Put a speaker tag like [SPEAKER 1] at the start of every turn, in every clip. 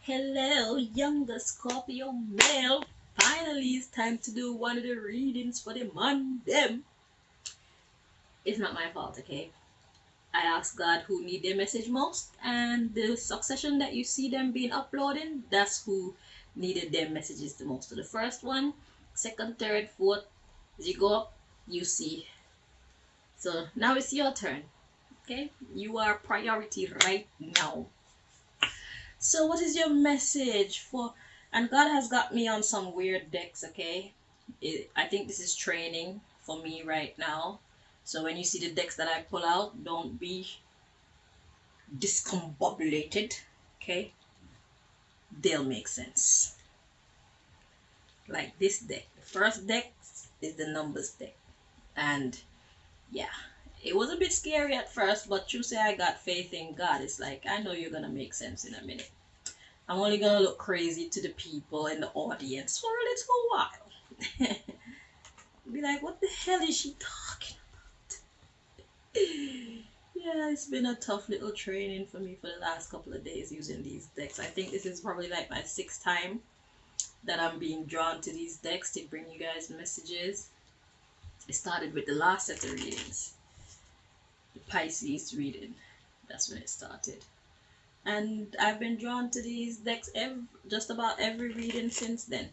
[SPEAKER 1] Hello, younger Scorpio male. Finally, it's time to do one of the readings for the month. It's not my fault, okay? I asked God who need their message most, and the succession that you see them being uploading, that's who needed their messages the most. So the first one, second, third, fourth, as you go up, you see. So now it's your turn, okay? You are priority right now. So, what is your message for? And God has got me on some weird decks, okay? I think this is training for me right now. So, when you see the decks that I pull out, don't be discombobulated, okay? They'll make sense. Like this deck. The first deck is the numbers deck. And yeah, it was a bit scary at first, but you say I got faith in God. It's like, I know you're going to make sense in a minute. I'm only gonna look crazy to the people in the audience for a little while. Be like, what the hell is she talking about? Yeah, it's been a tough little training for me for the last couple of days using these decks. I think this is probably like my sixth time that I'm being drawn to these decks to bring you guys messages. It started with the last set of readings, the Pisces reading. That's when it started. And I've been drawn to these decks just about every reading since then.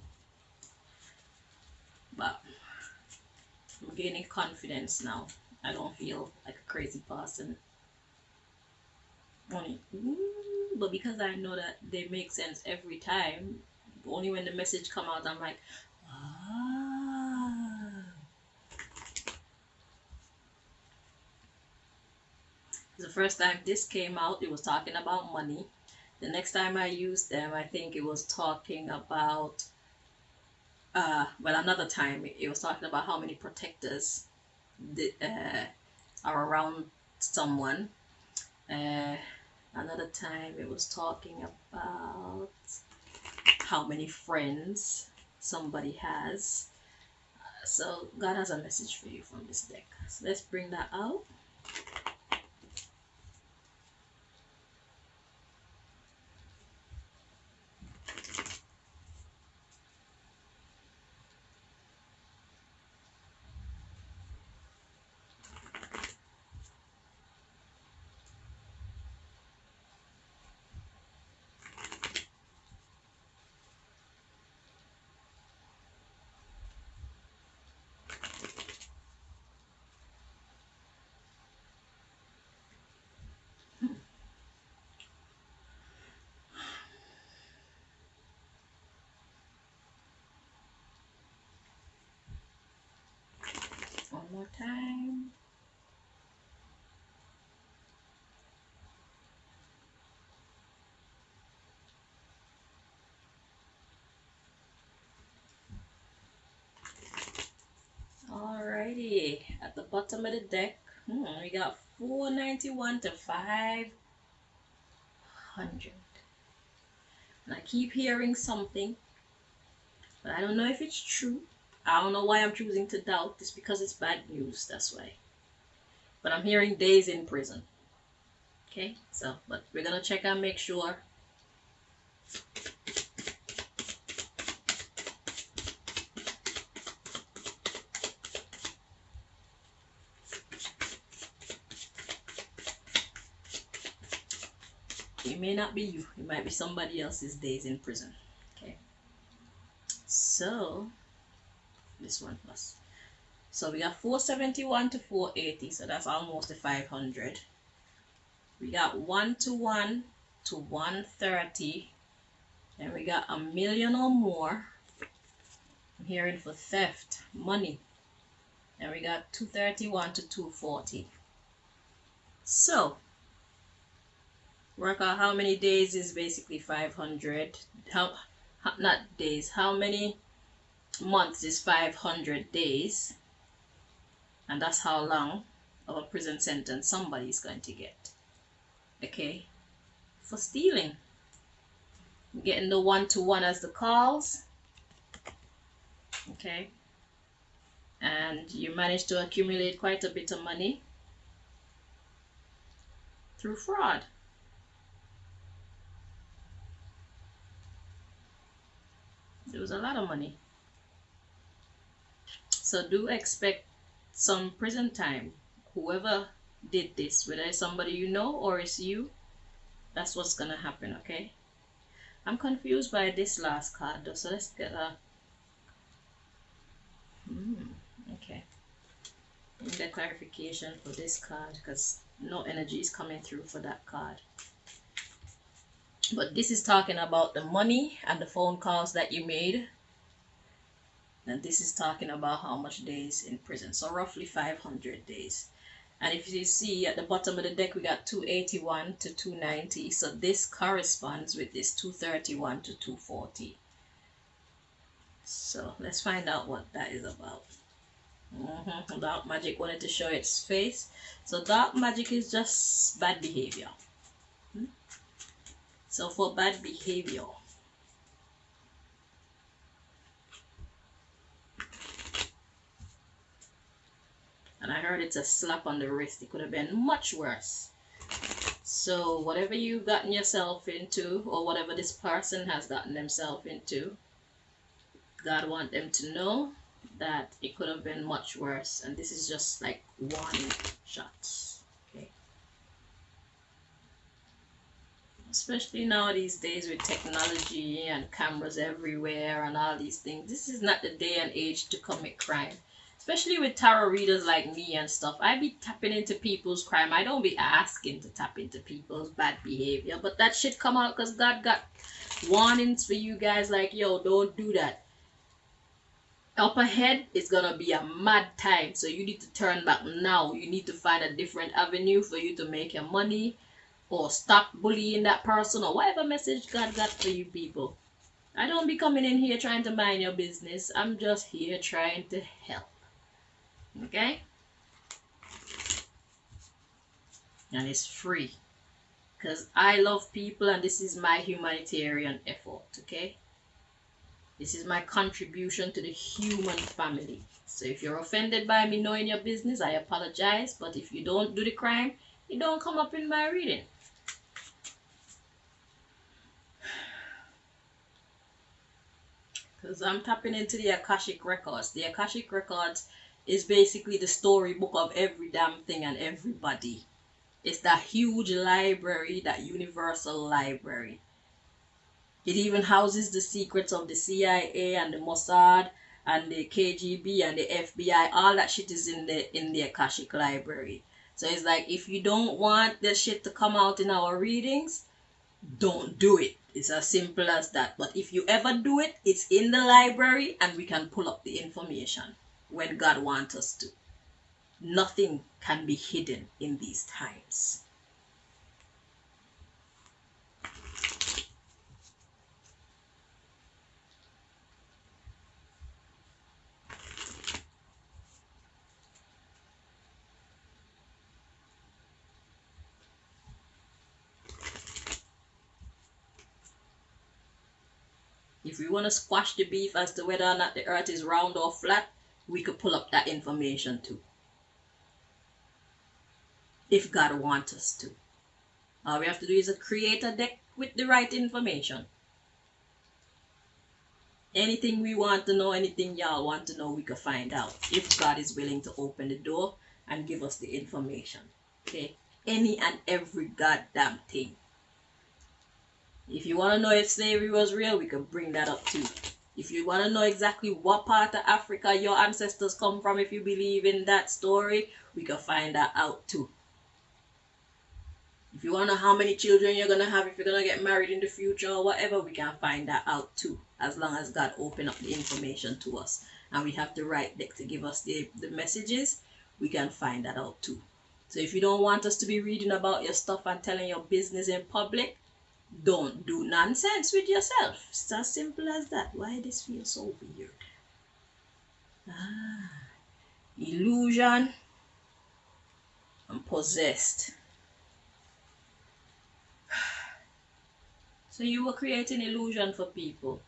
[SPEAKER 1] But I'm gaining confidence now. I don't feel like a crazy person. But because I know that they make sense every time, only when the message come out, I'm like, ah. The first time this came out, it was talking about money. The next time I used them, I think it was talking about another time it was talking about how many protectors are around someone. Another time it was talking about how many friends somebody has. So God has a message for you from this deck. So let's bring that out. One more time. Alrighty, at the bottom of the deck, we got 491 to 500. And I keep hearing something, but I don't know if it's true. I don't know why I'm choosing to doubt. It's because it's bad news, that's why. But I'm hearing days in prison. Okay, so, but we're gonna check and make sure. It may not be you, it might be somebody else's days in prison. Okay, so this one plus. So we got 471 to 480, so that's almost the 500. We got 1 to 1 to 130, and we got a million or more. I'm hearing for theft, money, and we got 231 to 240. So work out how many days is basically 500. Not days, how many months is 500 days, and that's how long of a prison sentence somebody's going to get, okay, for stealing. Getting the 1 to 1 as the calls, okay, and you manage to accumulate quite a bit of money through fraud. It was a lot of money. So do expect some prison time. Whoever did this, whether it's somebody you know or it's you, that's what's gonna happen, okay? I'm confused by this last card though, so let's get a okay. Need a clarification for this card because no energy is coming through for that card. But this is talking about the money and the phone calls that you made. And this is talking about how much days in prison. So roughly 500 days. And if you see at the bottom of the deck, we got 281 to 290. So this corresponds with this 231 to 240. So let's find out what that is about. Dark magic wanted to show its face. So dark magic is just bad behavior. So for bad behavior, and I heard it's a slap on the wrist. It could have been much worse. So whatever you've gotten yourself into, or whatever this person has gotten themselves into, God wants them to know that it could have been much worse. And this is just like one shot. Okay. Especially now these days with technology and cameras everywhere and all these things. This is not the day and age to commit crime. Especially with tarot readers like me and stuff. I be tapping into people's crime. I don't be asking to tap into people's bad behavior. But that shit come out because God got warnings for you guys like, yo, don't do that. Up ahead is gonna be a mad time. So you need to turn back now. You need to find a different avenue for you to make your money. Or stop bullying that person. Or whatever message God got for you people. I don't be coming in here trying to mind your business. I'm just here trying to help. Okay? And it's free. Because I love people and this is my humanitarian effort. Okay? This is my contribution to the human family. So if you're offended by me knowing your business, I apologize. But if you don't do the crime, it don't come up in my reading. Because I'm tapping into the Akashic Records. The Akashic Records is basically the storybook of every damn thing and everybody. It's that huge library, that universal library. It even houses the secrets of the CIA and the Mossad and the KGB and the FBI. All that shit is in the Akashic library. So it's like, if you don't want the shit to come out in our readings, don't do it. It's as simple as that. But if you ever do it, it's in the library and we can pull up the information when God wants us to. Nothing can be hidden in these times. If we want to squash the beef as to whether or not the earth is round or flat, we could pull up that information too. If God wants us to. All we have to do is create a deck with the right information. Anything we want to know, anything y'all want to know, we can find out. If God is willing to open the door and give us the information. Okay? Any and every goddamn thing. If you want to know if slavery was real, we can bring that up too. If you want to know exactly what part of Africa your ancestors come from, if you believe in that story, we can find that out too. If you want to know how many children you're going to have, if you're going to get married in the future or whatever, we can find that out too. As long as God open up the information to us. And we have the right deck to give us the messages, we can find that out too. So if you don't want us to be reading about your stuff and telling your business in public, don't do nonsense with yourself. It's as simple as that. Why this feels so weird? Illusion and possessed. So you were creating illusion for people.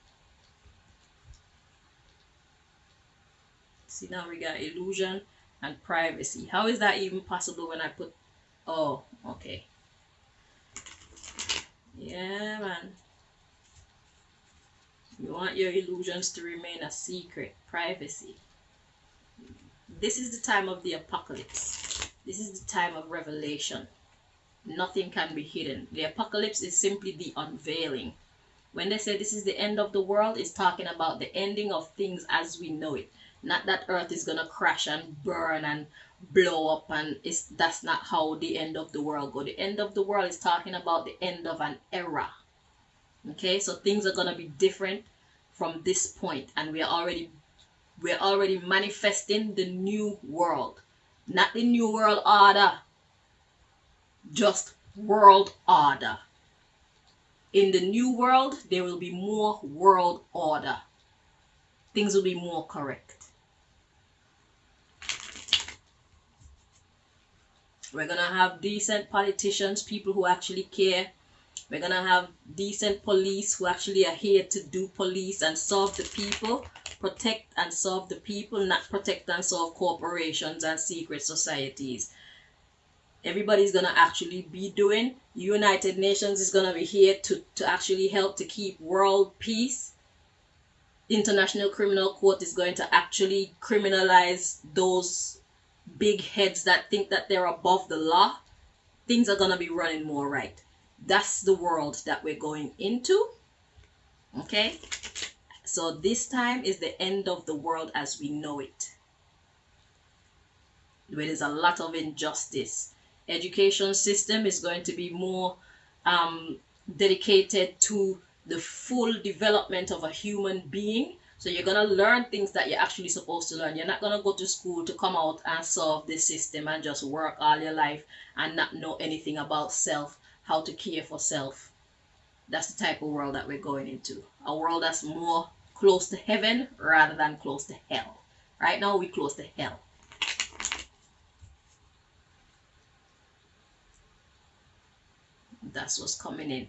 [SPEAKER 1] See, now we got illusion and privacy. How is that even possible when I put... Oh, okay. Yeah, man. You want your illusions to remain a secret. Privacy. This is the time of the apocalypse. This is the time of revelation. Nothing can be hidden. The apocalypse is simply the unveiling. When they say this is the end of the world, it's talking about the ending of things as we know it. Not that earth is going to crash and burn and blow up, and that's not how the end of the world go. The end of the world is talking about the end of an era. Okay, so things are going to be different from this point, and we're already manifesting the new world. Not the new world order, just world order. In the new world, there will be more world order. Things will be more correct. We're going to have decent politicians, people who actually care. We're going to have decent police who actually are here to do police and serve the people, protect and serve the people, not protect and serve corporations and secret societies. Everybody's going to actually be doing. United Nations is going to be here to actually help to keep world peace. International Criminal Court is going to actually criminalize those big heads that think that they're above the law. Things are going to be running more right. That's the world that we're going into. Okay? So this time is the end of the world as we know it, where there's a lot of injustice. Education system is going to be more dedicated to the full development of a human being. So you're going to learn things that you're actually supposed to learn. You're not going to go to school to come out and solve this system and just work all your life and not know anything about self, how to care for self. That's the type of world that we're going into. A world that's more close to heaven rather than close to hell. Right now we're close to hell. That's what's coming in.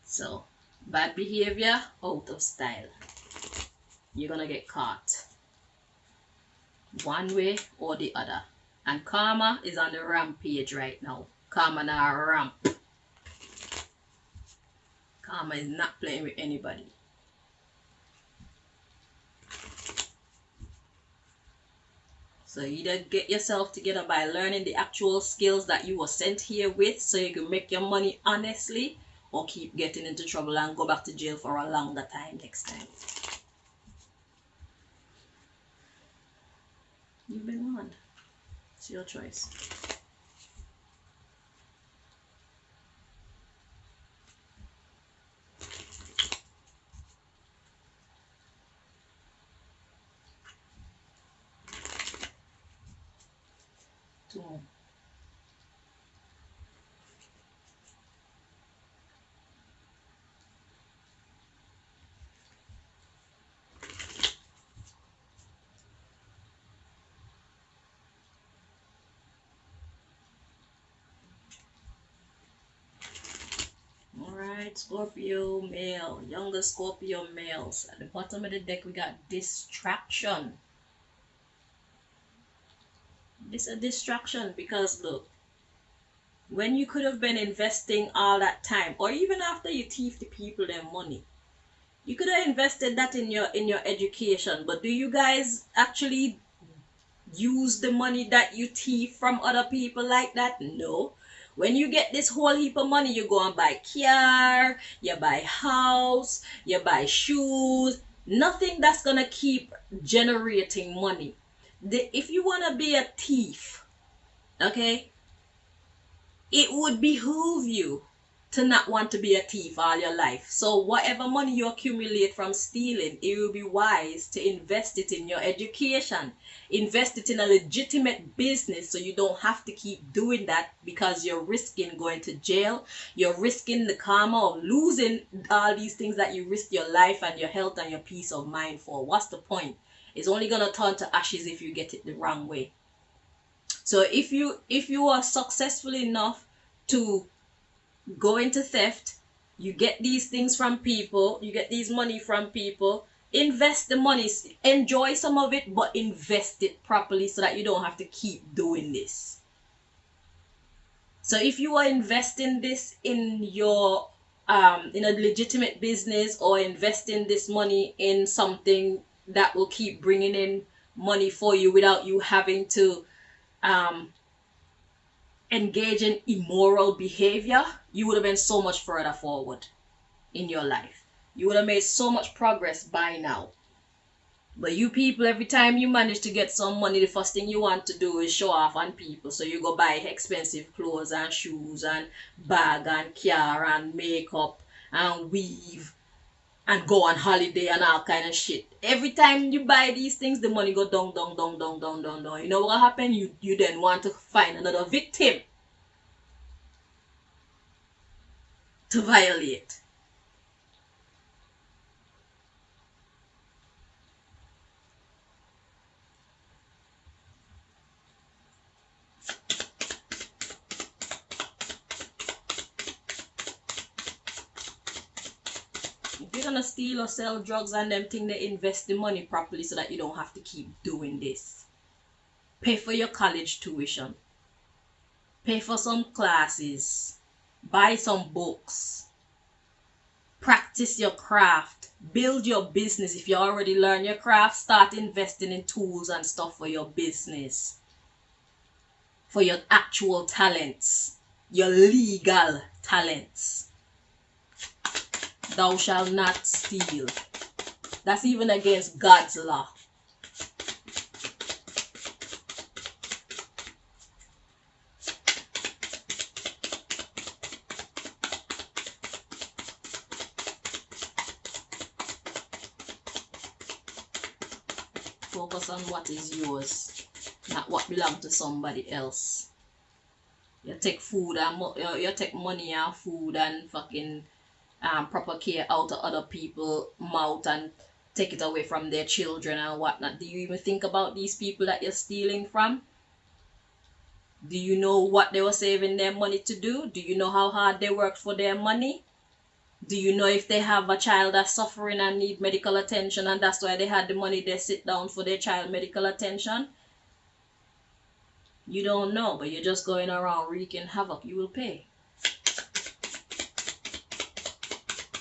[SPEAKER 1] So, bad behavior, out of style. You're gonna get caught one way or the other. And karma is on the rampage right now. Karma now ramp. Karma is not playing with anybody. So either get yourself together by learning the actual skills that you were sent here with so you can make your money honestly, or keep getting into trouble and go back to jail for a longer time next time. You've been warned. It's your choice. Two more. Alright, Scorpio male, younger Scorpio males. At the bottom of the deck we got distraction. This is a distraction because look, when you could have been investing all that time, or even after you thief the people their money, you could have invested that in your education. But do you guys actually use the money that you thief from other people like that? No. When you get this whole heap of money, you go and buy car, you buy house, you buy shoes. Nothing that's gonna keep generating money. If you want to be a thief, okay, it would behoove you to not want to be a thief all your life. So whatever money you accumulate from stealing, it will be wise to invest it in your education. Invest it in a legitimate business so you don't have to keep doing that, because you're risking going to jail. You're risking the karma of losing all these things that you risk your life and your health and your peace of mind for. What's the point? It's only going to turn to ashes if you get it the wrong way. So if you are successful enough to go into theft, you get these things from people, you get these money from people, invest the money, enjoy some of it, but invest it properly so that you don't have to keep doing this. So if you are investing this in your in a legitimate business, or investing this money in something that will keep bringing in money for you without you having to um, engage in immoral behavior, you would have been so much further forward in your life. You would have made so much progress by now. But you people, every time you manage to get some money, the first thing you want to do is show off on people. So you go buy expensive clothes and shoes and bag and car and makeup and weave and go on holiday and all kind of shit. Every time you buy these things, the money go down, down, down, down, down, down, down. You know what happen? You then want to find another victim to violate. If you're gonna steal or sell drugs and them thing, they invest the money properly so that you don't have to keep doing this. Pay for your college tuition. Pay for some classes. Buy some books. Practice your craft. Build your business. If you already learn your craft, start investing in tools and stuff for your business. For your actual talents. Your legal talents. Thou shalt not steal. That's even against God's law. Focus on what is yours, not what belongs to somebody else. You take food and you take money and food and fucking proper care out of other people's mouth and take it away from their children and whatnot. Do you even think about these people that you're stealing from? Do you know what they were saving their money to do? Do you know how hard they worked for their money? Do you know if they have a child that's suffering and need medical attention and that's why they had the money they sit down for their child medical attention? You don't know, but you're just going around wreaking havoc. You will pay.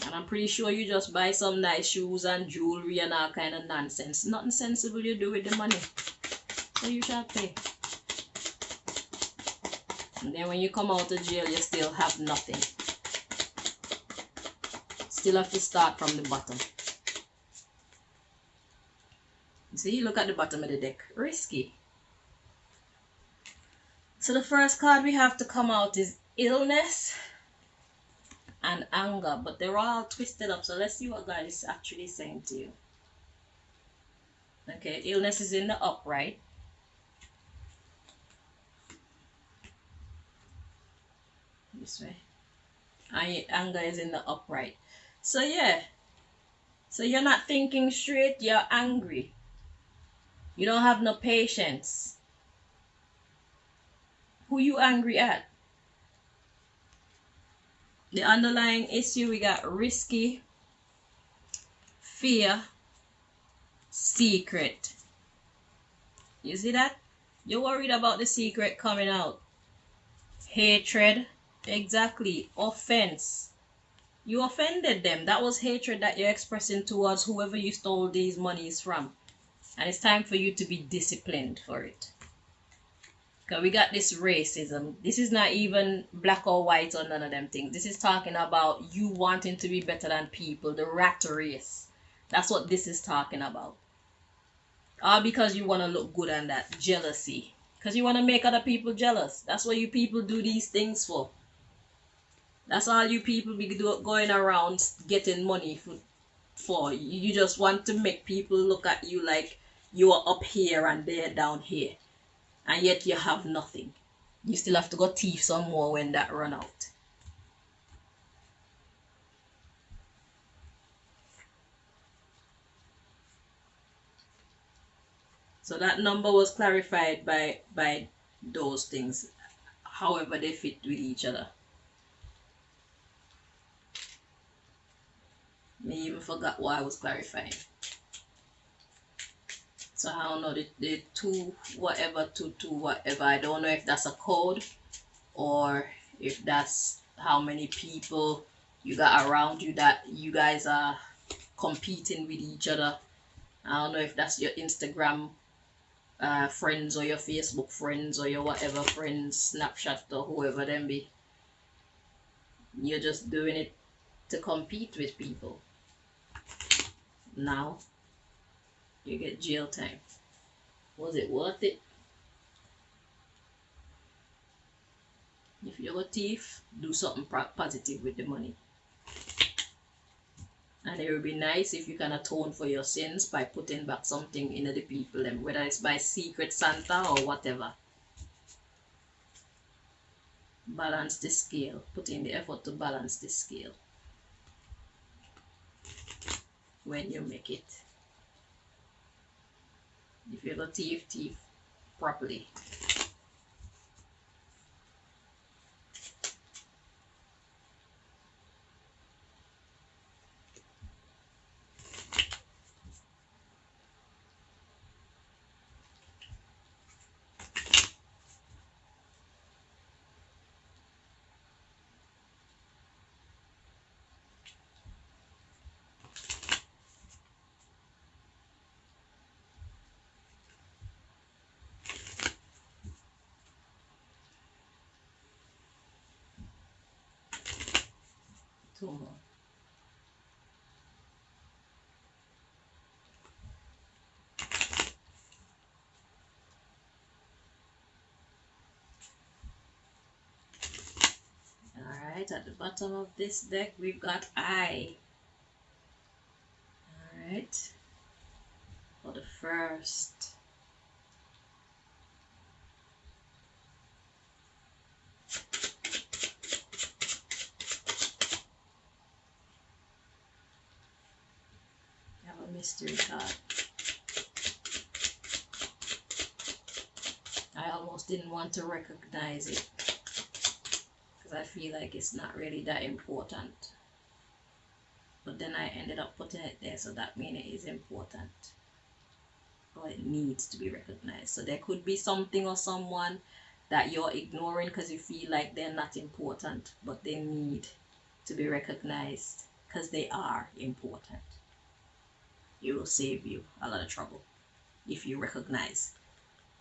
[SPEAKER 1] And I'm pretty sure you just buy some nice shoes and jewelry and all kind of nonsense. Nothing sensible you do with the money. So you shall pay. And then when you come out of jail, you still have nothing. Still have to start from the bottom. See, look at the bottom of the deck. Risky. So the first card we have to come out is illness and anger, but they're all twisted up. So let's see what God is actually saying to you. Okay, illness is in the upright. This way. And anger is in the upright. So yeah. So you're not thinking straight, you're angry. You don't have no patience. Who you angry at? The underlying issue, we got risky, fear, secret. You see that? You're worried about the secret coming out. Hatred, exactly. Offense. You offended them. That was hatred that you're expressing towards whoever you stole these monies from. And it's time for you to be disciplined for it. Because we got this racism. This is not even black or white or none of them things. This is talking about you wanting to be better than people. The rat race. That's what this is talking about. All because you want to look good and that. Jealousy. Because you want to make other people jealous. That's what you people do these things for. That's all you people be going around getting money for. You just want to make people look at you like you are up here and they're down here. And yet you have nothing. You still have to go thief some more when that run out. So that number was clarified by those things, however they fit with each other. I even forgot what I was clarifying. So I don't know, the 2 whatever, 2 whatever. I don't know if that's a code or if that's how many people you got around you that you guys are competing with each other. I don't know if that's your Instagram friends or your Facebook friends or your whatever friends, Snapchat or whoever them be. You're just doing it to compete with people. Now you get jail time. Was it worth it? If you're a thief, do something positive with the money. And it would be nice if you can atone for your sins by putting back something in the people, whether it's by Secret Santa or whatever. Balance the scale. Put in the effort to balance the scale when you make it. If you're a thief, thief properly. Two more. Alright, at the bottom of this deck we've got I. Alright. For the first. We have a mystery card. I almost didn't want to recognize it because I feel like it's not really that important. But then I ended up putting it there, so that means it is important. Or it needs to be recognized. So there could be something or someone that you're ignoring because you feel like they're not important, but they need to be recognized because they are important. It will save you a lot of trouble if you recognize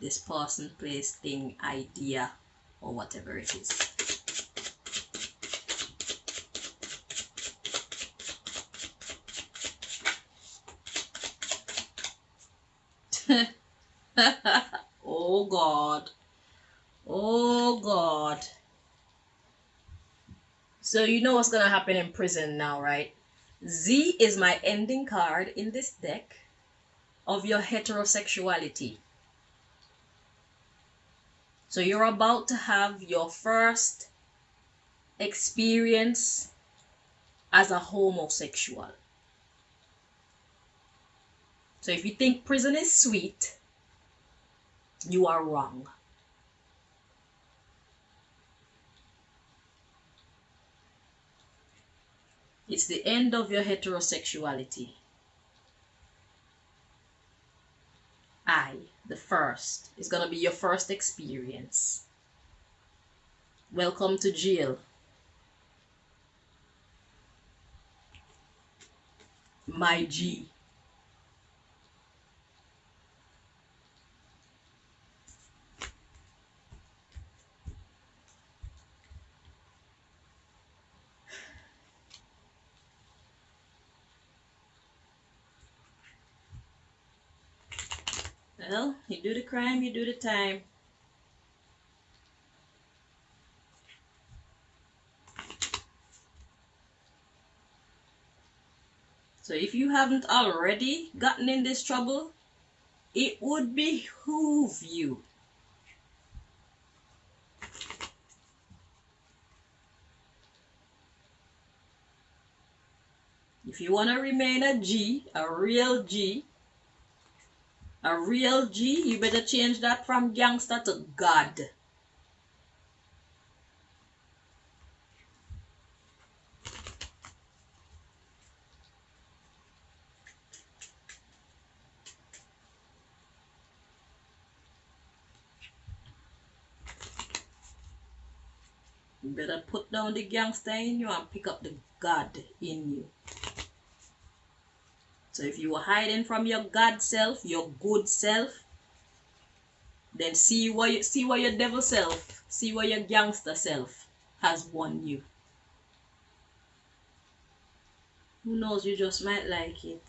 [SPEAKER 1] this person, place, thing, idea, or whatever it is. Oh God. Oh God. So you know what's gonna happen in prison now, right? Z is my ending card in this deck of your heterosexuality. So you're about to have your first experience as a homosexual. So if you think prison is sweet, you are wrong. It's the end of your heterosexuality. I, the first, is gonna be your first experience. Welcome to jail. My G. Well, you do the crime, you do the time. So if you haven't already gotten in this trouble, it would behoove you if you want to remain a G, a real G, you better change that from gangster to God. better put down the gangster in you and pick up the God in you. So if you are hiding from your God self, your good self, then see what your devil self, see what your gangster self has won you. Who knows, you just might like it.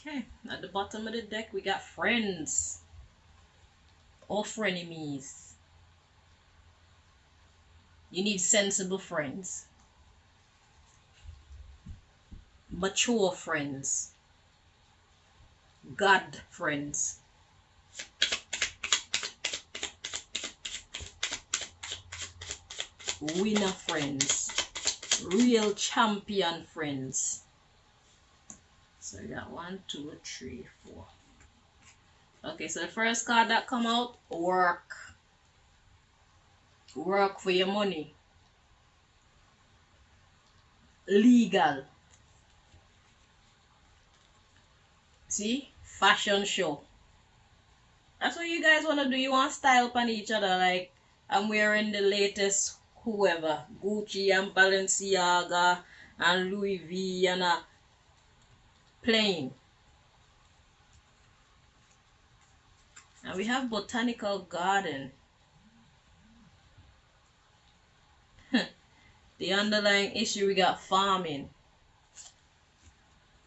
[SPEAKER 1] Okay, at the bottom of the deck we got friends or frenemies. You need sensible friends, mature friends, God friends, winner friends, real champion friends. So we got 1, 2, 3, 4. Okay, so the first card that come out, work. Work for your money. Legal. See? Fashion show. That's what you guys want to do. You want style upon each other. Like, I'm wearing the latest whoever. Gucci and Balenciaga and Louis V and plain. And we have botanical garden. The underlying issue, we got farming.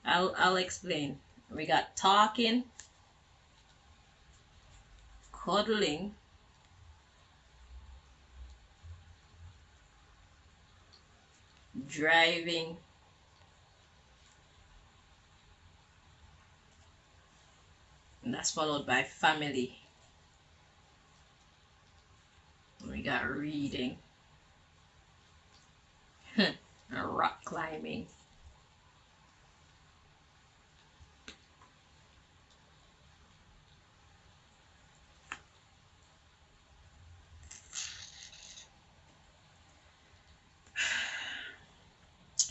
[SPEAKER 1] I'll explain. We got talking, cuddling, driving, and that's followed by family. We got reading, rock climbing.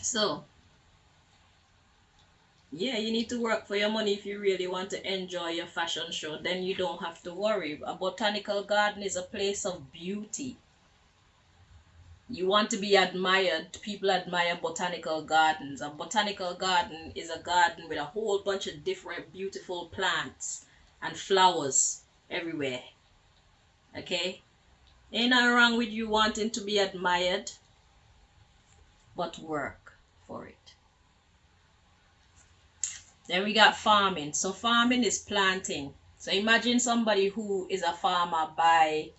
[SPEAKER 1] So, yeah, you need to work for your money if you really want to enjoy your fashion show. Then you don't have to worry. A botanical garden is a place of beauty. You want to be admired. People admire botanical gardens. A botanical garden is a garden with a whole bunch of different beautiful plants and flowers everywhere. Okay? Ain't nothing wrong with you wanting to be admired, but work for it. Then we got farming. So farming is planting. So imagine somebody who is a farmer by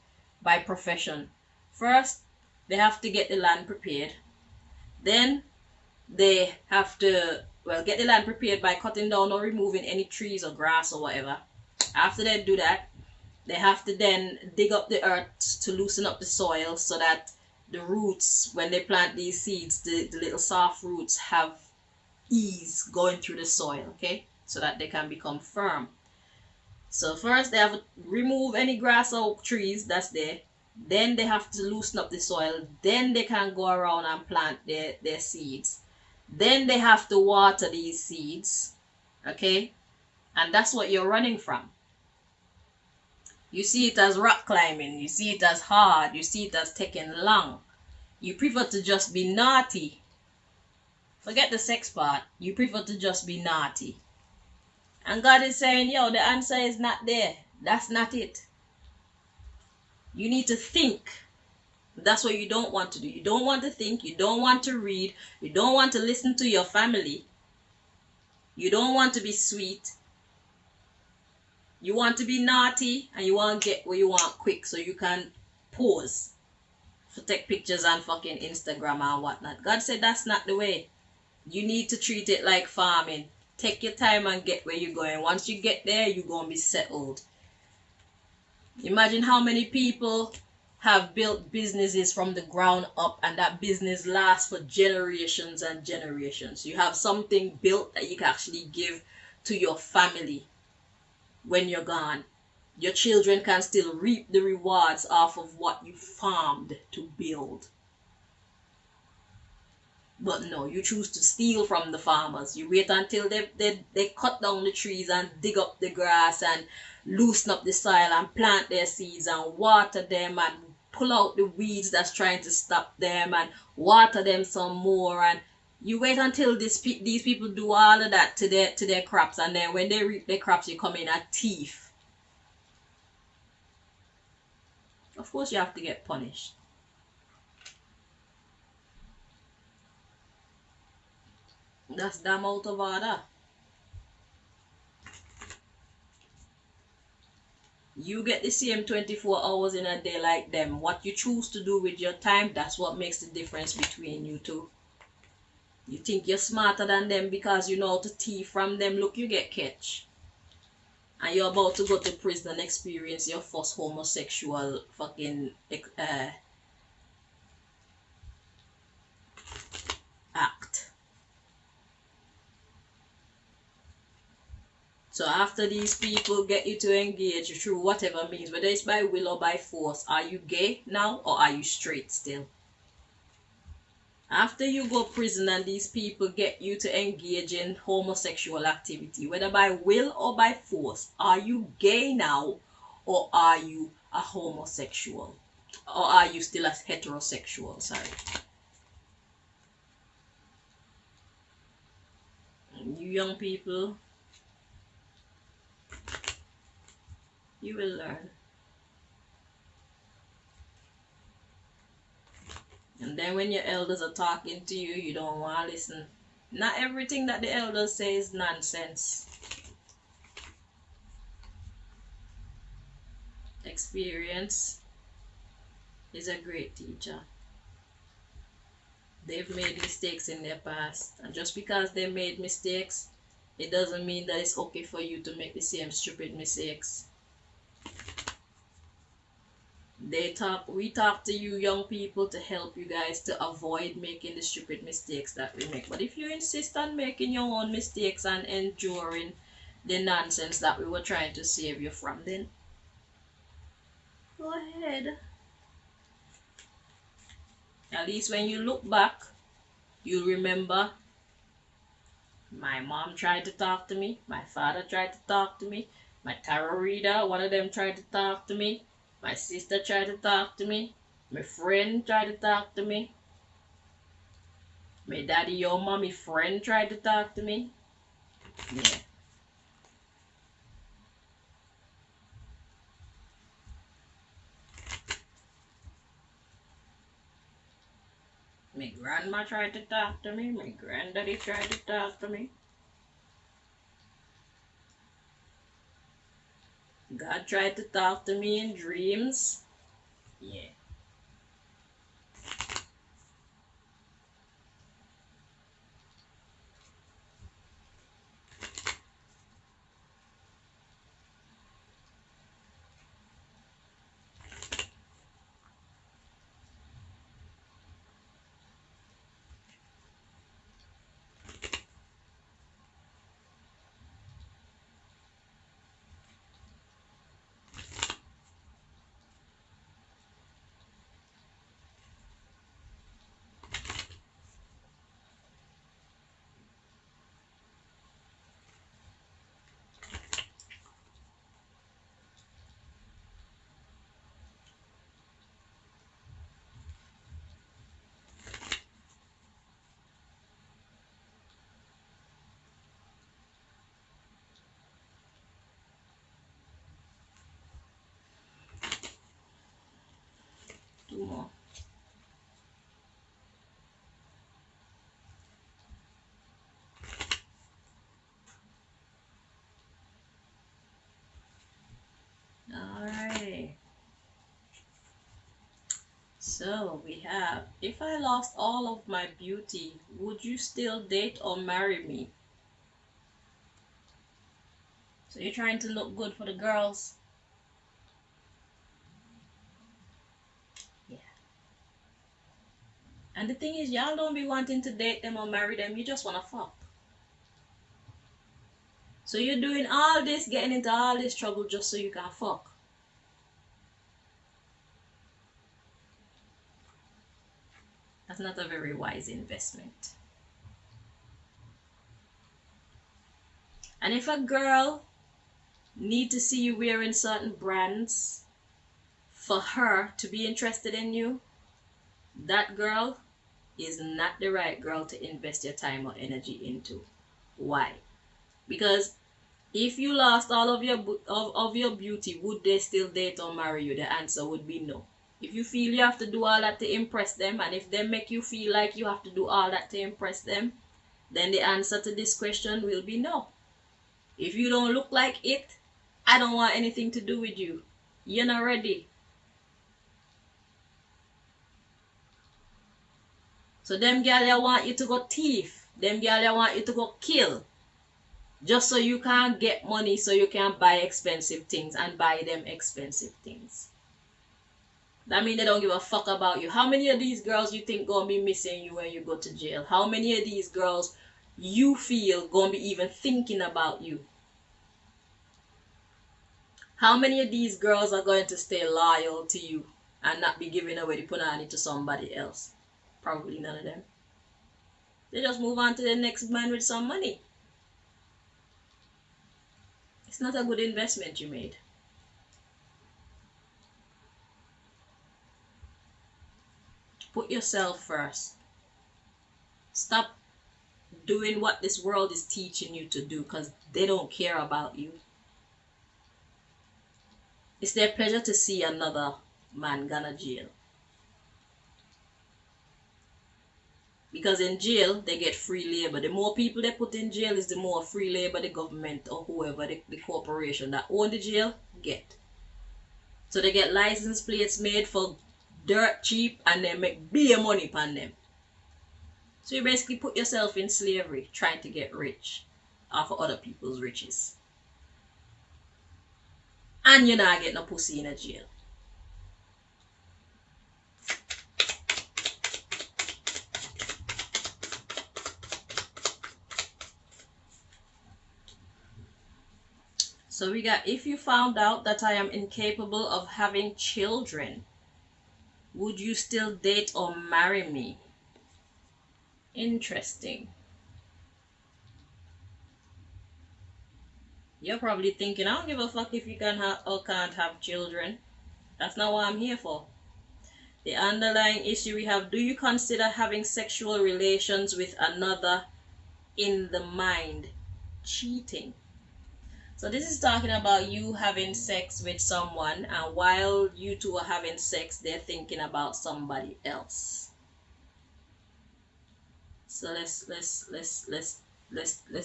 [SPEAKER 1] profession. First, they have to get the land prepared. Then they have to, well, get the land prepared by cutting down or removing any trees or grass or whatever. After they do that, they have to then dig up the earth to loosen up the soil so that the roots, when they plant these seeds, the little soft roots have ease going through the soil, okay, so that they can become firm. So first they have to remove any grass or trees that's there. Then they have to loosen up the soil. Then they can go around and plant their seeds. Then they have to water these seeds, okay, and that's what you're running from. You see it as rock climbing, you see it as hard, you see it as taking long. You prefer to just be naughty. Forget the sex part. You prefer to just be naughty. And God is saying, yo, the answer is not there. That's not it. You need to think. That's what you don't want to do. You don't want to think. You don't want to read. You don't want to listen to your family. You don't want to be sweet. You want to be naughty and you want to get what you want quick so you can pose to take pictures on fucking Instagram and whatnot. God said that's not the way. You need to treat it like farming. Take your time and get where you're going. Once you get there, you're going to be settled. Imagine how many people have built businesses from the ground up and that business lasts for generations and generations. You have something built that you can actually give to your family when you're gone. Your children can still reap the rewards off of what you farmed to build. But no, you choose to steal from the farmers. You wait until they cut down the trees and dig up the grass and loosen up the soil and plant their seeds and water them and pull out the weeds that's trying to stop them and water them some more. And you wait until these people do all of that to their crops, and then when they reap their crops, you come in a thief. Of course you have to get punished. That's damn out of order. You get the same 24 hours in a day like them. What you choose to do with your time, that's what makes the difference between you two. You think you're smarter than them because you know how to thief from them. Look, you get catch. And you're about to go to prison and experience your first homosexual fucking act. So after these people get you to engage through whatever means, whether it's by will or by force, are you gay now or are you straight still? After you go prison and these people get you to engage in homosexual activity, whether by will or by force, are you gay now or are you a homosexual? Or are you still a heterosexual? Sorry. You young people, you will learn. And then when your elders are talking to you, you don't want to listen. Not everything that the elders say is nonsense. Experience is a great teacher. They've made mistakes in their past. And just because they made mistakes, it doesn't mean that it's okay for you to make the same stupid mistakes. We talk to you young people to help you guys to avoid making the stupid mistakes that we make. But if you insist on making your own mistakes and enduring the nonsense that we were trying to save you from, then go ahead. At least when you look back, you'll remember my mom tried to talk to me, my father tried to talk to me, my tarot reader, one of them tried to talk to me, my sister tried to talk to me. My friend tried to talk to me. My daddy or mommy friend tried to talk to me. Yeah. My grandma tried to talk to me. My granddaddy tried to talk to me. God tried to talk to me in dreams. Yeah. Two more. Alright. So we have, if I lost all of my beauty, would you still date or marry me? So you're trying to look good for the girls? Yeah. And the thing is, y'all don't be wanting to date them or marry them, you just wanna fuck. So you're doing all this, getting into all this trouble just so you can fuck. That's not a very wise investment. And if a girl need to see you wearing certain brands for her to be interested in you, that girl is not the right girl to invest your time or energy into. Why? Because if you lost all of your beauty, would they still date or marry you? The answer would be no. If you feel you have to do all that to impress them, and if they make you feel like you have to do all that to impress them, then the answer to this question will be no. If you don't look like it, I don't want anything to do with you. You're not ready. So them girl they want you to go thief. Them girl they want you to go kill. Just so you can get money so you can buy expensive things and buy them expensive things. That means they don't give a fuck about you. How many of these girls you think gonna be missing you when you go to jail? How many of these girls you feel gonna be even thinking about you? How many of these girls are going to stay loyal to you and not be giving away the punani to somebody else? Probably none of them. They just move on to the next man with some money. It's not a good investment you made. Put yourself first. Stop doing what this world is teaching you to do because they don't care about you. It's their pleasure to see another man gonna jail. Because in jail, they get free labor. The more people they put in jail is the more free labor the government or whoever, the corporation that own the jail, get. So they get license plates made for dirt cheap and they make big money upon them. So you basically put yourself in slavery trying to get rich off of other people's riches. And you're not getting no pussy in a jail. So we got, if you found out that I am incapable of having children, would you still date or marry me? Interesting. You're probably thinking, I don't give a fuck if you can have or can't have children. That's not what I'm here for. The underlying issue we have, do you consider having sexual relations with another in the mind cheating? So this is talking about you having sex with someone, and while you two are having sex, they're thinking about somebody else. So let's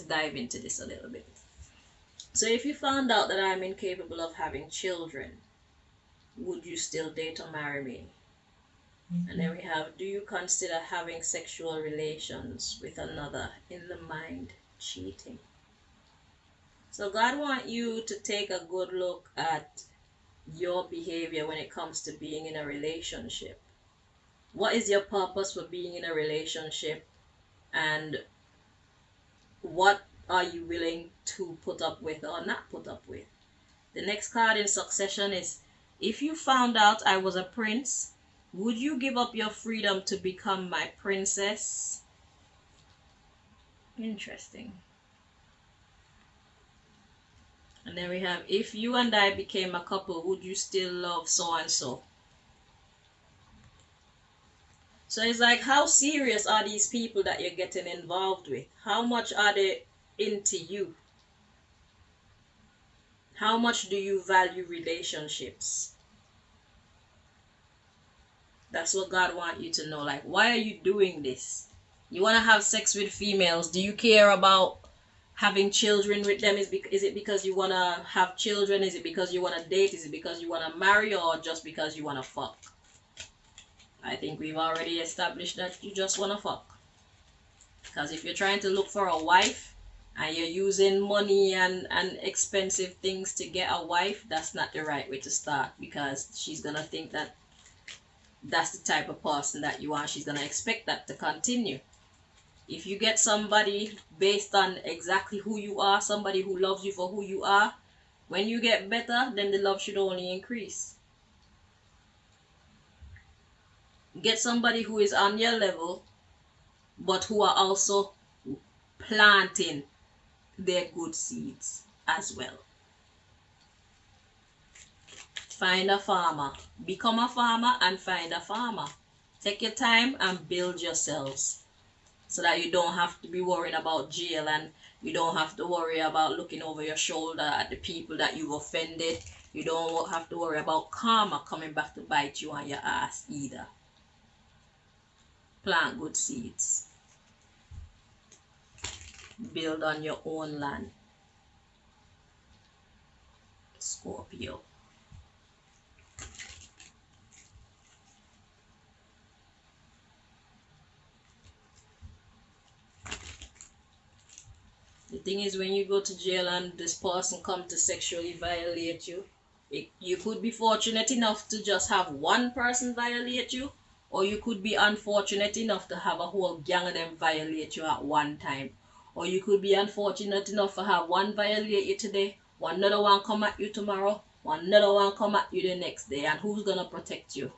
[SPEAKER 1] dive into this a little bit. So if you found out that I'm incapable of having children, would you still date or marry me? And then we have, do you consider having sexual relations with another in the mind cheating? So God wants you to take a good look at your behavior when it comes to being in a relationship. What is your purpose for being in a relationship, and what are you willing to put up with or not put up with? The next card in succession is, if you found out I was a prince, would you give up your freedom to become my princess? Interesting. And then we have, if you and I became a couple, would you still love so and so? So it's like, how serious are these people that you're getting involved with? How much are they into you? How much do you value relationships? That's what God wants you to know. Like, why are you doing this? You want to have sex with females. Do you care about having children with them? Is it because you want to have children? Is it because you want to date? Is it because you want to marry, or just because you want to fuck? I think we've already established that you just want to fuck. Because if you're trying to look for a wife and you're using money and expensive things to get a wife, that's not the right way to start, because she's going to think that that's the type of person that you are. She's going to expect that to continue. If you get somebody based on exactly who you are, somebody who loves you for who you are, when you get better, then the love should only increase. Get somebody who is on your level, but who are also planting their good seeds as well. Find a farmer. Become a farmer and find a farmer. Take your time and build yourselves, so that you don't have to be worrying about jail, and you don't have to worry about looking over your shoulder at the people that you've offended. You don't have to worry about karma coming back to bite you on your ass either. Plant good seeds. Build on your own land. Scorpio. The thing is, when you go to jail and this person come to sexually violate you, you could be fortunate enough to just have one person violate you, or you could be unfortunate enough to have a whole gang of them violate you at one time. Or you could be unfortunate enough to have one violate you today, one another one come at you tomorrow, one another one come at you the next day, and who's gonna protect you?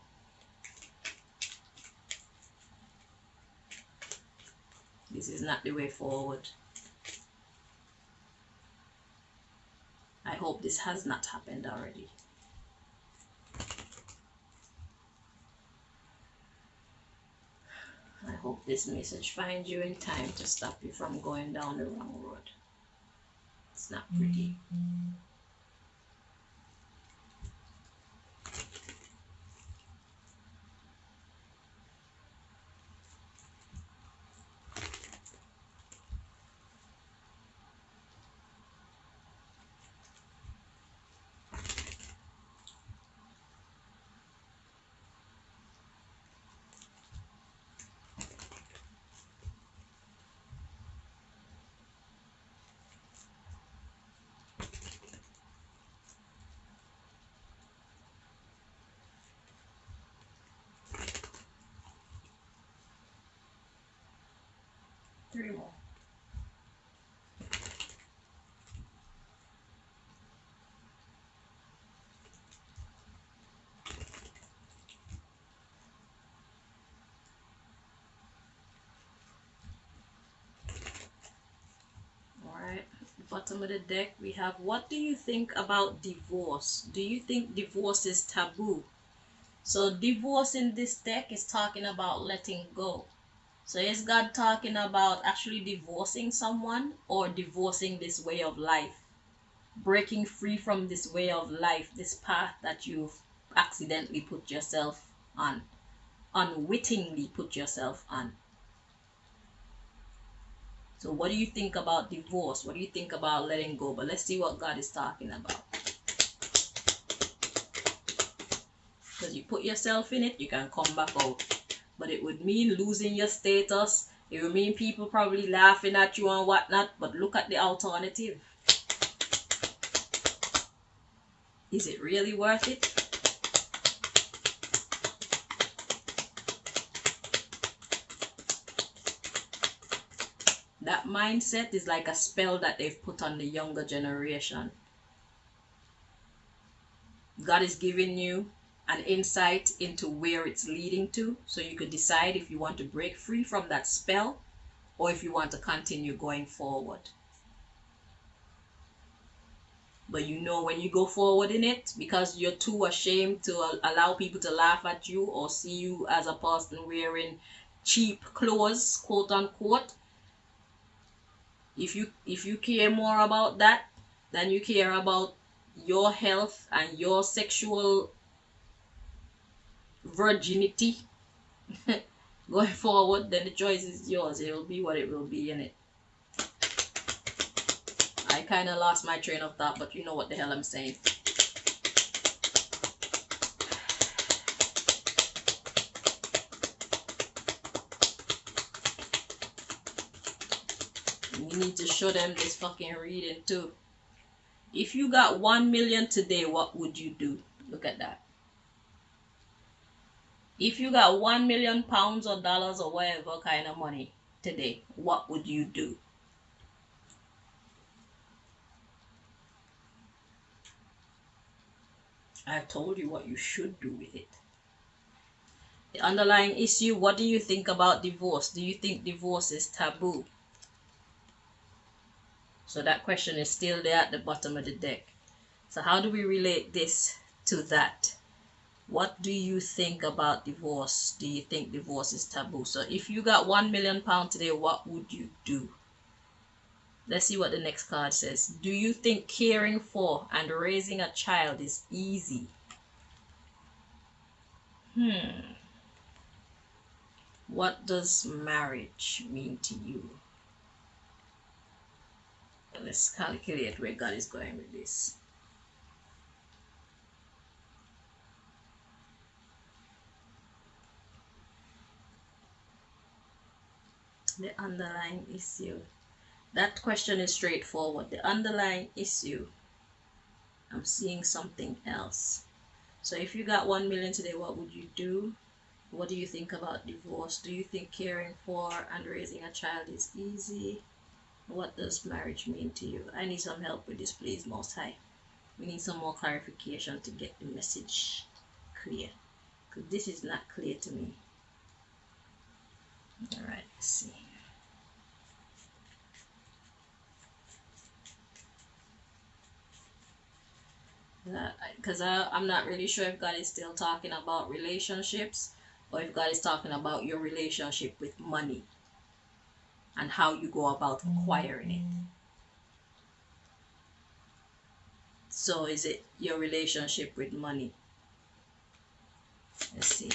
[SPEAKER 1] This is not the way forward. I hope this has not happened already. I hope this message finds you in time to stop you from going down the wrong road. It's not pretty. Three more. Alright, bottom of the deck we have, what do you think about divorce? Do you think divorce is taboo? So divorce in this deck is talking about letting go. So is God talking about actually divorcing someone or divorcing this way of life? Breaking free from this way of life, this path that you've accidentally put yourself on, unwittingly put yourself on. So what do you think about divorce? What do you think about letting go? But let's see what God is talking about. Because you put yourself in it, you can come back out. But it would mean losing your status. It would mean people probably laughing at you and whatnot. But look at the alternative. Is it really worth it? That mindset is like a spell that they've put on the younger generation. God is giving you an insight into where it's leading to, so you could decide if you want to break free from that spell or if you want to continue going forward. But you know, when you go forward in it, because you're too ashamed to allow people to laugh at you or see you as a person wearing cheap clothes, quote unquote, if you care more about that than you care about your health and your sexual virginity going forward, then the choice is yours. It will be what it will be, in it. I kind of lost my train of thought, but you know what the hell I'm saying. You need to show them this fucking reading too. If you got 1 million today, what would you do? Look at that. If you got 1 million pounds or dollars or whatever kind of money today, what would you do? I've told you what you should do with it. The underlying issue, what do you think about divorce? Do you think divorce is taboo? So that question is still there at the bottom of the deck. So how do we relate this to that? What do you think about divorce? Do you think divorce is taboo? So if you got 1 million pounds today, what would you do? Let's see what the next card says. Do you think caring for and raising a child is easy? What does marriage mean to you? Let's calculate where God is going with this. The underlying issue. That question is straightforward. The underlying issue, I'm seeing something else. So if you got 1 million today, what would you do? What do you think about divorce? Do you think caring for and raising a child is easy? What does marriage mean to you? I need some help with this, please, Most High. We need some more clarification to get the message clear, because this is not clear to me. All right, let's see. Because I'm not really sure if God is still talking about relationships or if God is talking about your relationship with money and how you go about acquiring it. So is it your relationship with money? Let's see.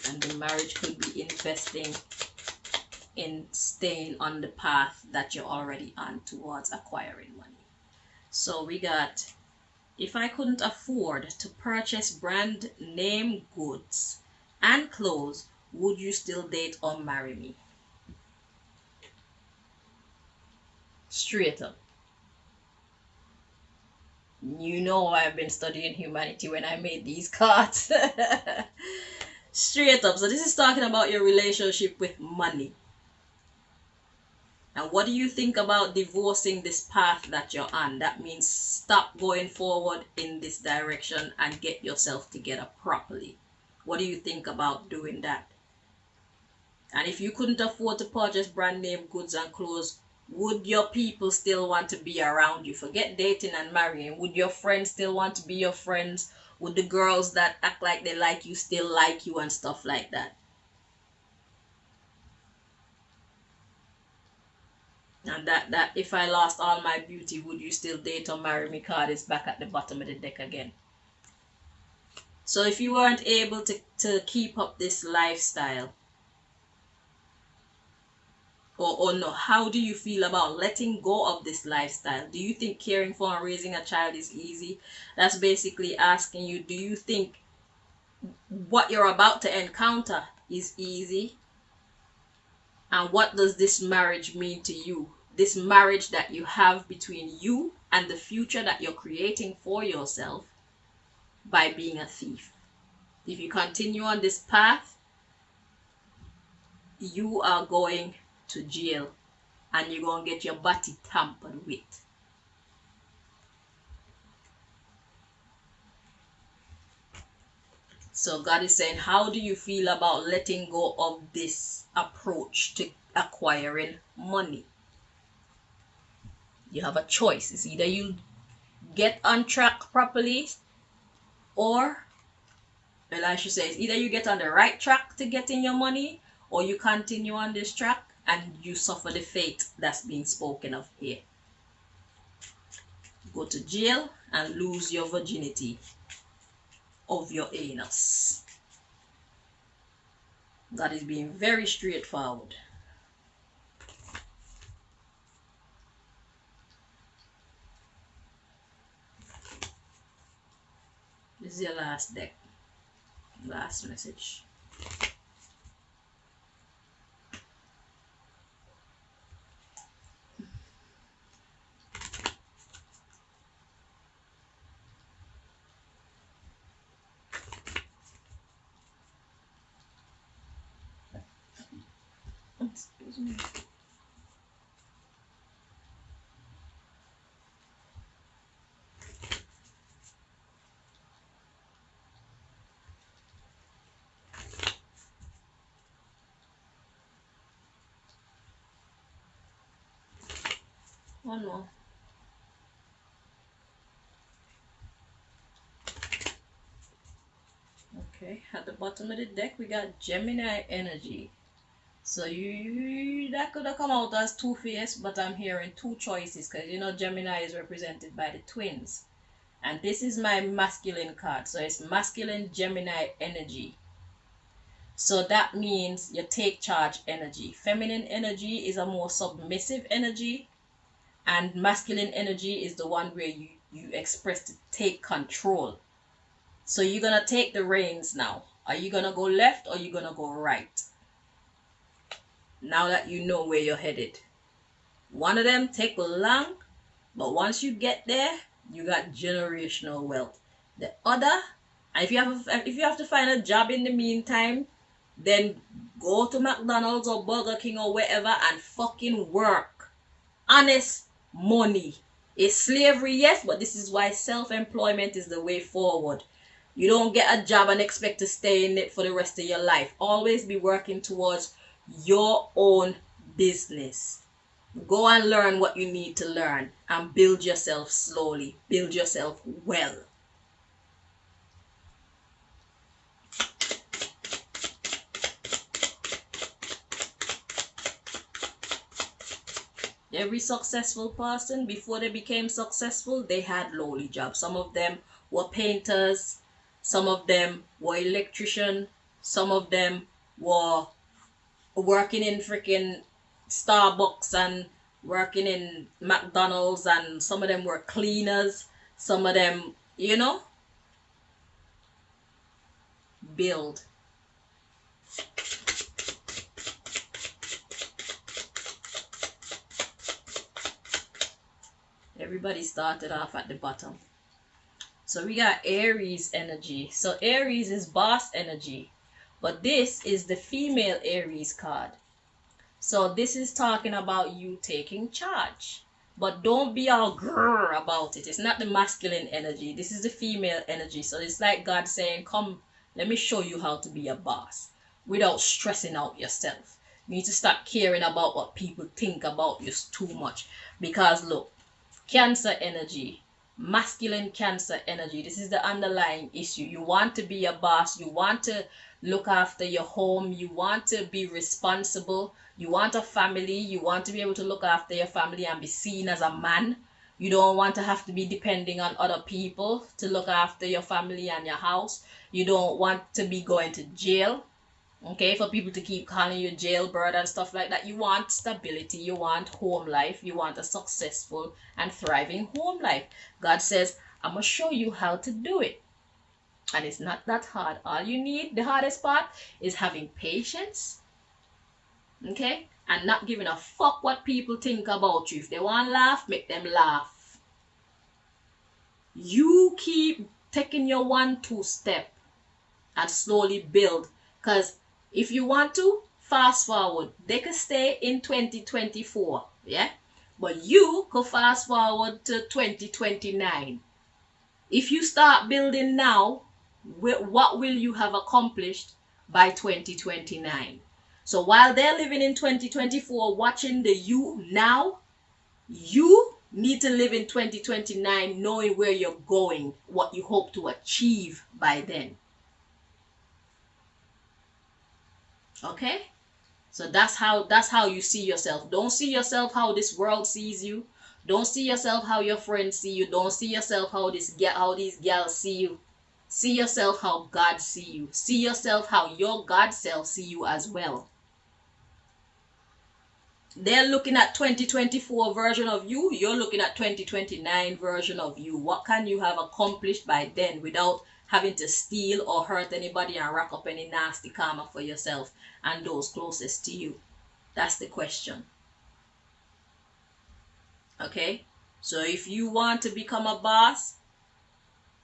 [SPEAKER 1] And the marriage could be investing in staying on the path that you're already on towards acquiring money. So we got, if I couldn't afford to purchase brand name goods and clothes, would you still date or marry me? Straight up. You know I've been studying humanity when I made these cards. Straight up. So this is talking about your relationship with money. And what do you think about divorcing this path that you're on? That means stop going forward in this direction and get yourself together properly. What do you think about doing that? And if you couldn't afford to purchase brand name goods and clothes, Would your people still want to be around you? Forget dating and marrying. Would your friends still want to be your friends? Would the girls that act like they like you still like you and stuff like that? And that if I lost all my beauty, would you still date or marry me? Card is back at the bottom of the deck again. So if you weren't able to keep up this lifestyle, or no, how do you feel about letting go of this lifestyle? Do you think caring for and raising a child is easy? That's basically asking you, do you think what you're about to encounter is easy? And what does this marriage mean to you? This marriage that you have between you and the future that you're creating for yourself by being a thief. If you continue on this path, you are going to jail and you're going to get your body tampered with. So God is saying, how do you feel about letting go of this approach to acquiring money? You have a choice. It's either you get on track properly, or, well, I should say, it's either you get on the right track to getting your money, or you continue on this track and you suffer the fate that's being spoken of here. Go to jail and lose your virginity of your anus. God is being very straightforward. This is your last deck. Last message. Excuse me. One more. Okay, at the bottom of the deck we got Gemini energy. So that could have come out as two-faced, but I'm hearing two choices because you know Gemini is represented by the twins. And this is my masculine card. So it's masculine Gemini energy. So that means you take charge energy. Feminine energy is a more submissive energy. And masculine energy is the one where you express to take control. So you're going to take the reins now. Are you going to go left or are you going to go right? Now that you know where you're headed. One of them take long, but once you get there, you got generational wealth. The other, if you have to find a job in the meantime, then go to McDonald's or Burger King or wherever and fucking work. Honest money. It's slavery, yes, but this is why self-employment is the way forward. You don't get a job and expect to stay in it for the rest of your life. Always be working towards your own business. Go and learn what you need to learn and build yourself slowly. Build yourself well. Every successful person, before they became successful, they had lowly jobs. Some of them were painters. Some of them were electricians. Some of them were working in freaking Starbucks and working in McDonald's, and some of them were cleaners. Some of them, build. Everybody started off at the bottom. So we got Aries energy. So Aries is boss energy. But this is the female Aries card. So this is talking about you taking charge. But don't be all grrr about it. It's not the masculine energy. This is the female energy. So it's like God saying, come, let me show you how to be a boss without stressing out yourself. You need to start caring about what people think about you too much. Because look, Cancer energy, masculine Cancer energy, this is the underlying issue. You want to be a boss, you want to look after your home, you want to be responsible, you want a family, you want to be able to look after your family and be seen as a man. You don't want to have to be depending on other people to look after your family and your house. You don't want to be going to jail. Okay, for people to keep calling you jailbird and stuff like that. You want stability, you want home life, you want a successful and thriving home life. God says, I'm gonna show you how to do it. And it's not that hard. All you need, the hardest part, is having patience, okay, and not giving a fuck what people think about you. If they want to laugh, make them laugh. You keep taking your 1-2 step and slowly build. Because if you want to fast forward, they could stay in 2024, yeah, but you could fast forward to 2029. If you start building now, what will you have accomplished by 2029? So while they're living in 2024 watching the you now, you need to live in 2029 knowing where you're going, what you hope to achieve by then. Okay, so that's how you see yourself. Don't see yourself how this world sees you. Don't see yourself how your friends see you. Don't see yourself how these gals see you. See yourself how God see you. See yourself how your God self see you as well. They're looking at 2024 version of you. You're looking at 2029 version of you. What can you have accomplished by then without having to steal or hurt anybody and rack up any nasty karma for yourself and those closest to you? That's the question. Okay? So if you want to become a boss,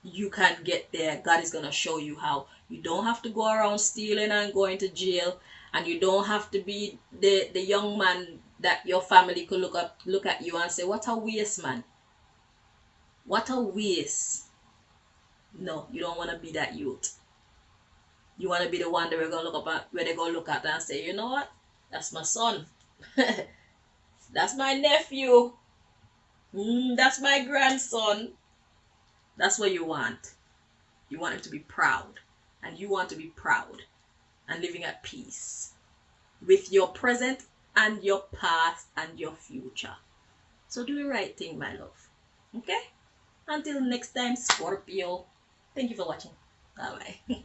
[SPEAKER 1] you can get there. God is going to show you how. You don't have to go around stealing and going to jail, and you don't have to be the young man that your family could look at you and say, what a waste, man. What a waste. No, you don't want to be that youth. You want to be the one that we're going to look up at, where they're going to look at and say, you know what? That's my son. That's my nephew. That's my grandson. That's what you want. You want him to be proud. And you want to be proud and living at peace with your present and your past and your future. So do the right thing, my love. Okay? Until next time, Scorpio. Thank you for watching. Bye-bye.